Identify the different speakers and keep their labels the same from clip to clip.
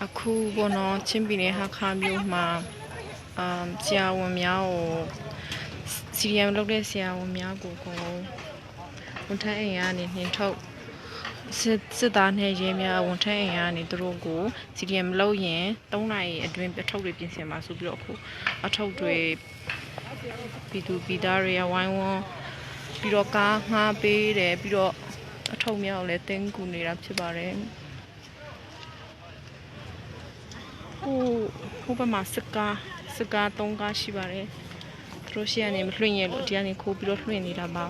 Speaker 1: အခုဘောနော်ချင်းပီနယ်ဟာခါမျိုးမှာဆရာဝန်များကိုစီရီယမ်လုပ်တဲ့ဆရာဝန်များကိုဝန်ထမ်းအိမ်ကနေနှင်ထုတ်စစ်သားနဲ့ရဲများဝန်ထမ်းအိမ်ကနေသူတို့ကိုစီရီယမ်လုပ်ရင်3နာရီအတွင်းအထုတ်တွေပြင်ဆင်ပါဆိုပြီးတော့အခုအထုတ်တွေပြည်သူပြည်သားတွေဝိုင်းဝန်းပြီးတော့ကားငှားပေးတယ်ပြီးတော့အထုတ်များကိုလည်းတင်းကူနေတာဖြစ်ပါတယ်ဟိုဘက်မှာစကား3ကားရှိပါတယ်သူတို့ရှေ့ကနေမလွှင့်ရလို့ဒီကနေခိုးပြီးတော့လွှင့်နေတာပါ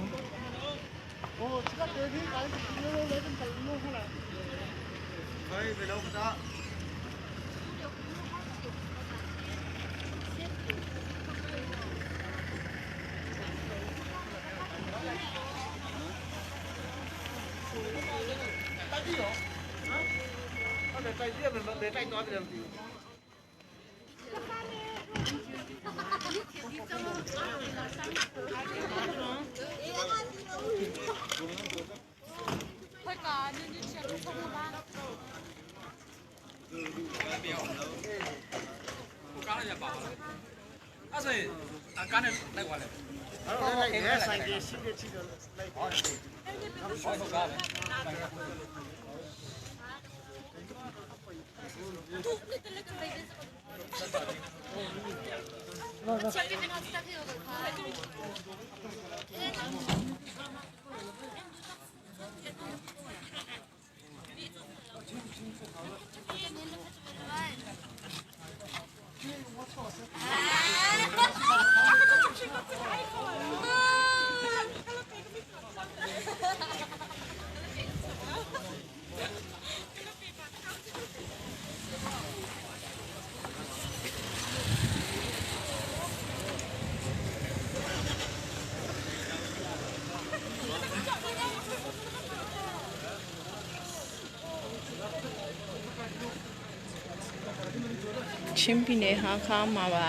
Speaker 1: ချင်းပီနယ်ဟာခါမှာပါ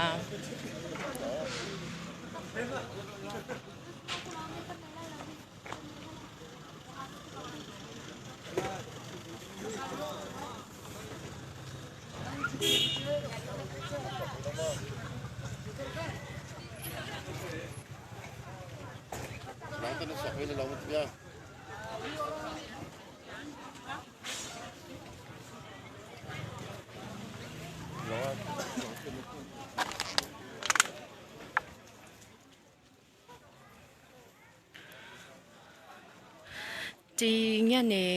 Speaker 1: ဒီညနေ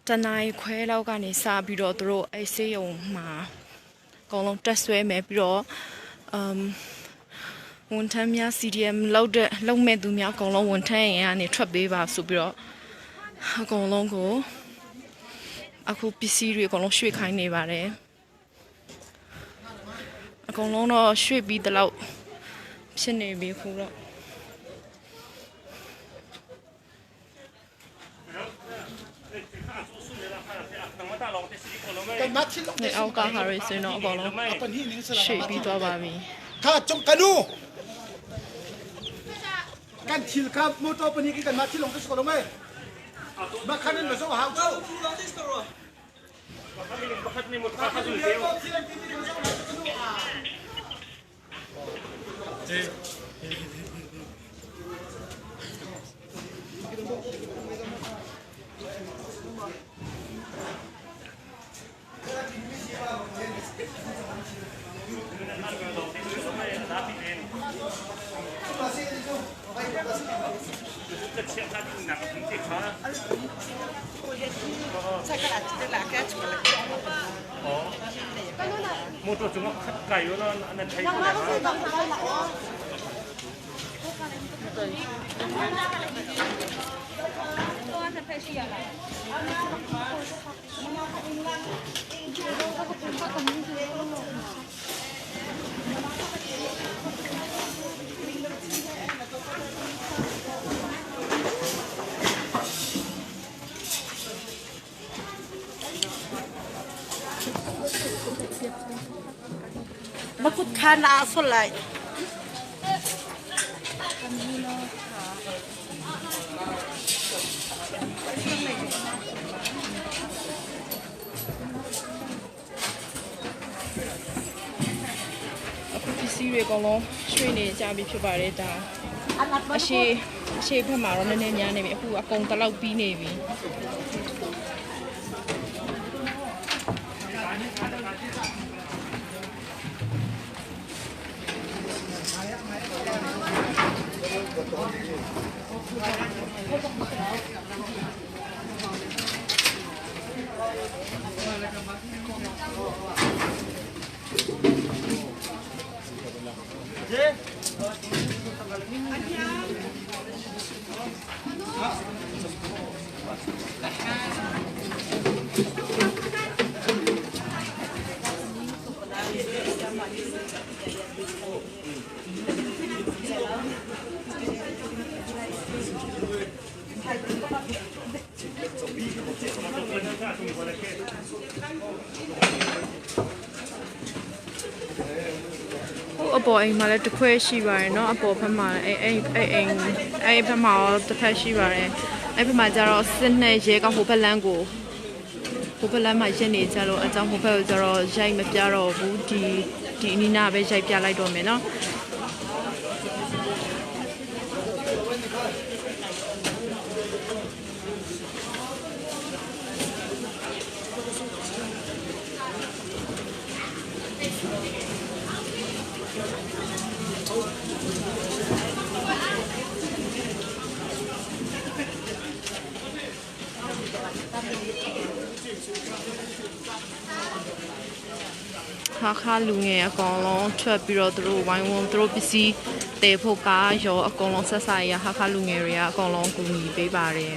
Speaker 1: တနင်္ဂနွေခွဲလောက်ကနေစပြီးတော့သူတို့အဲ့ဆေးရုံမှာအကုန်လုံးတက်ဆွဲမယ်ပြီးတော့ဝန်ထမ်းများ CDM လုပ်မဲ့သူများအကုန်လုံးဝန်ထမ်းရင်ကနေထွက်ပေးပါဆိုပြီးတော့အကုန်လုံးကိုအခုပစ္စည်းတွေအကုန်လုံးရွှေ့ခိုင်းနေပါတယ်အကုန်လုံးတော့ရွှေ့ပြီးတလောက်ဖြစ်နေပြီခုတော့ในเอากาฮาริซิโนบอกแล้วชีบีตัวบาบี
Speaker 2: ข้าจงกันดูกันชิลครับมูโตปนิกันมาที่ลงที่สุดลงไหมมาคันนั้นมาส่งหางเจ้า
Speaker 3: motor cuma kayu no anak kayu
Speaker 4: Makut kana asolay.
Speaker 1: ကြီးတွေအကုန်လုံးရွှေ့နေကြပြီဖြစ်ပါတယ်ဒါအရှိဘက်မှာတော့နည်းနည်းများနေပြီအခုအကုန်တလောက်ပြီးနေပြီအပေါ်အိမ်မှာလည်းတစ်ခွဲရှိပါတယ်เนาะအပေါ်ဘက်မှာအဲ့ဘက်မှာတော့တစ်ဖက်ရှိပါတယ်အဲ့ဘက်မှာကျတော့စစ်နဲ့ရဲကဟိုဘက်လမ်းမှာရက်နေကြလို့အကြောင်းဟိုဘက်ကိုကျတော့ရိုက်မပြတော့ဘူးဒီအနီးနားပဲရိုက်ပြလိုက်တော့မယ်เนาะခါလူငယ်အကောင်လုံးထွက်ပြီးတော့သူတို့ဝိုင်းဝန်းသူတို့ပစ္စည်းတည်ဖို့ကားရောအကောင်လုံးဆက်ဆာရခါလူငယ်တွေကအကောင်လုံးကူညီပေးပါတယ်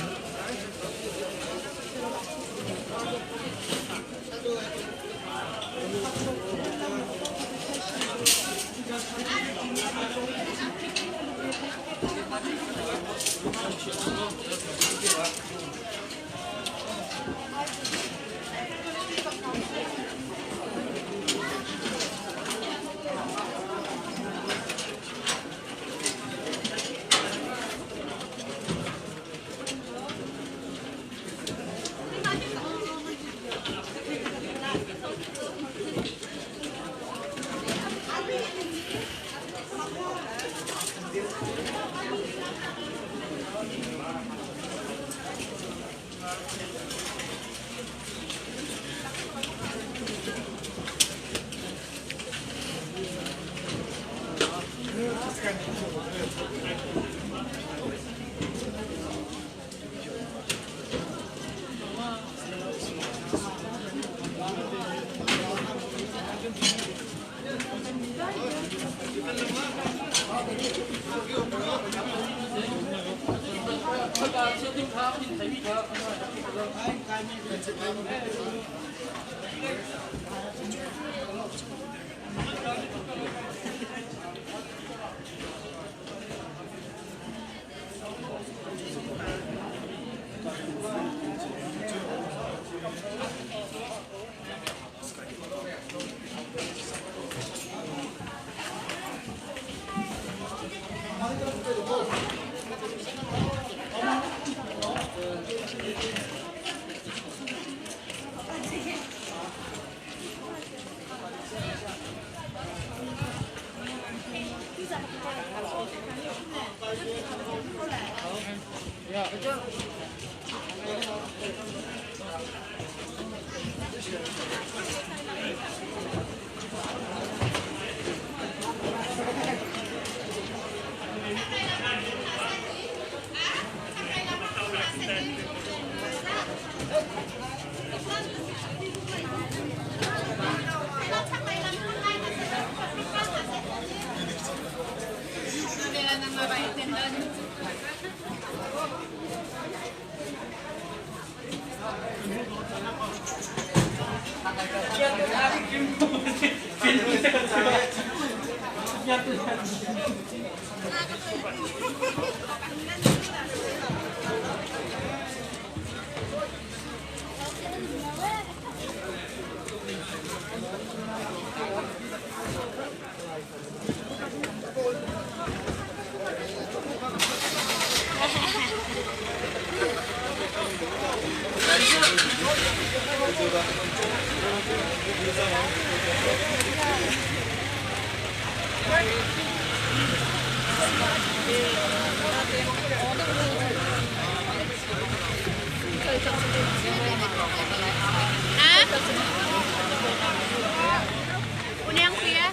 Speaker 5: Uliang pia,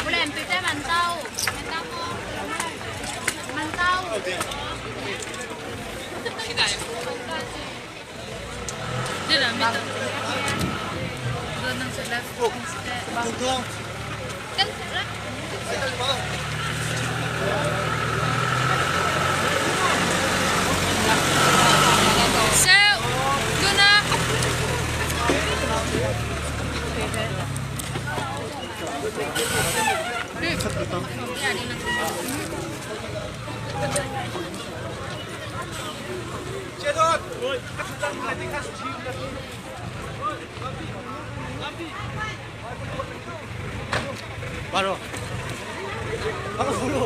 Speaker 5: uliang pia mantau, mantau. Dia dah minta. Donang sudah.
Speaker 2: Bang Tuang.
Speaker 5: Kan sudah. So, guna.
Speaker 2: Cedot. Baru. Baru dulu.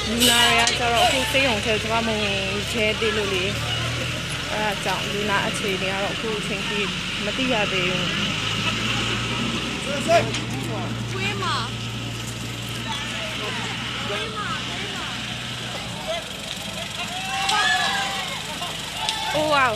Speaker 1: လူနာတွေကကျတော့အခုစိတ်ုံထဲကျွန်မမဝင်ရဲသေးလို့လေအဲဒါကြောင့်လူနာအခြေအနေကတော့အခုအချိန်ကြီးမသိရသေးဘူး
Speaker 5: 吹嘛。
Speaker 1: အိုးဝေါ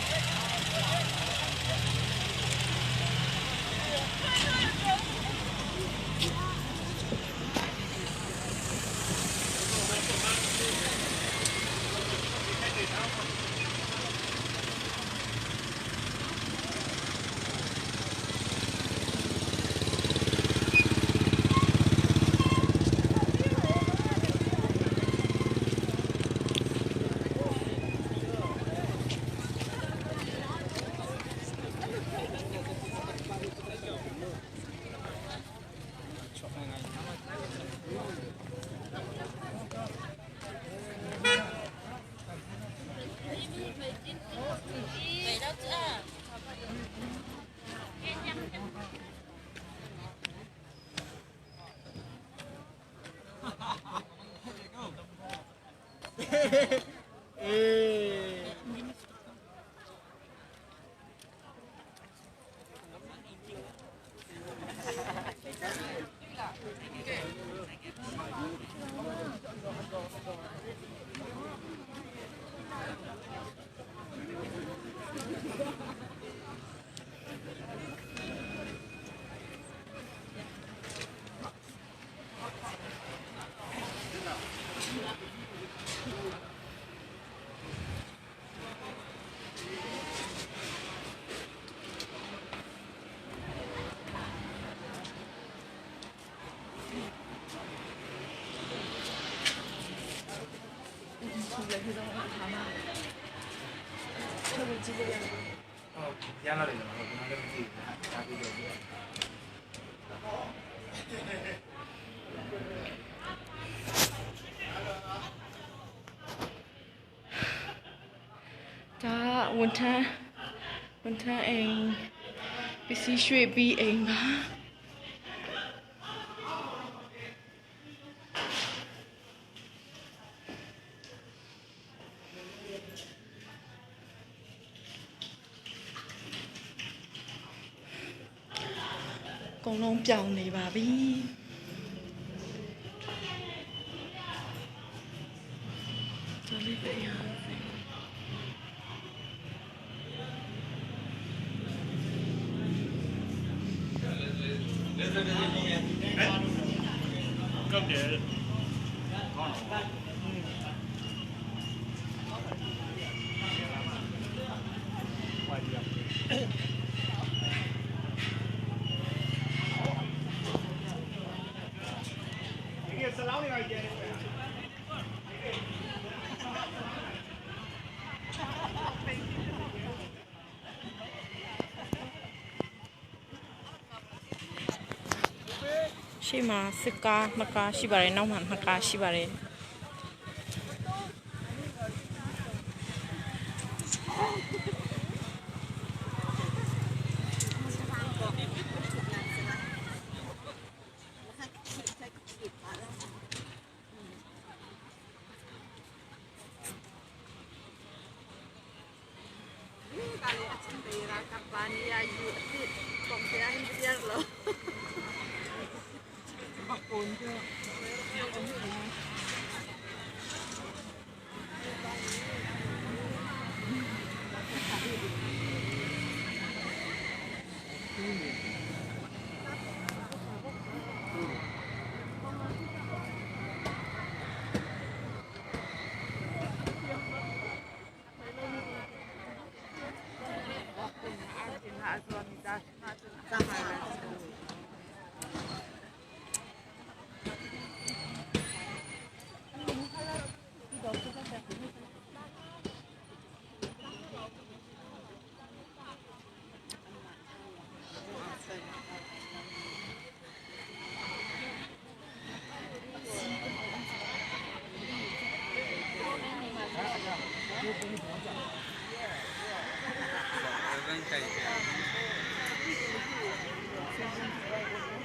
Speaker 3: ရလာတယ်ကျွန်တော်လည်းမသိဘူးဒါပြီးတော့
Speaker 1: ဒါဝန်ထမ်းအိမ်ပစ္စည်းရွှေ့ပြီးအိမ်ပါအကုန်လုံးပြောင်းနေပါပြီဒါလေးပဲရ
Speaker 3: ဟုတ်တယ်
Speaker 1: ရှေ့မှာစစ်ကားနှစ်ကားရှိပါတယ်နောက်မှာနှစ်ကားရှိပါတယ်
Speaker 4: kapan ya you sit kong dia hin dia lo bakun tu
Speaker 6: Hãy subscribe cho kênh Ghiền Mì Gõ để không bỏ lỡ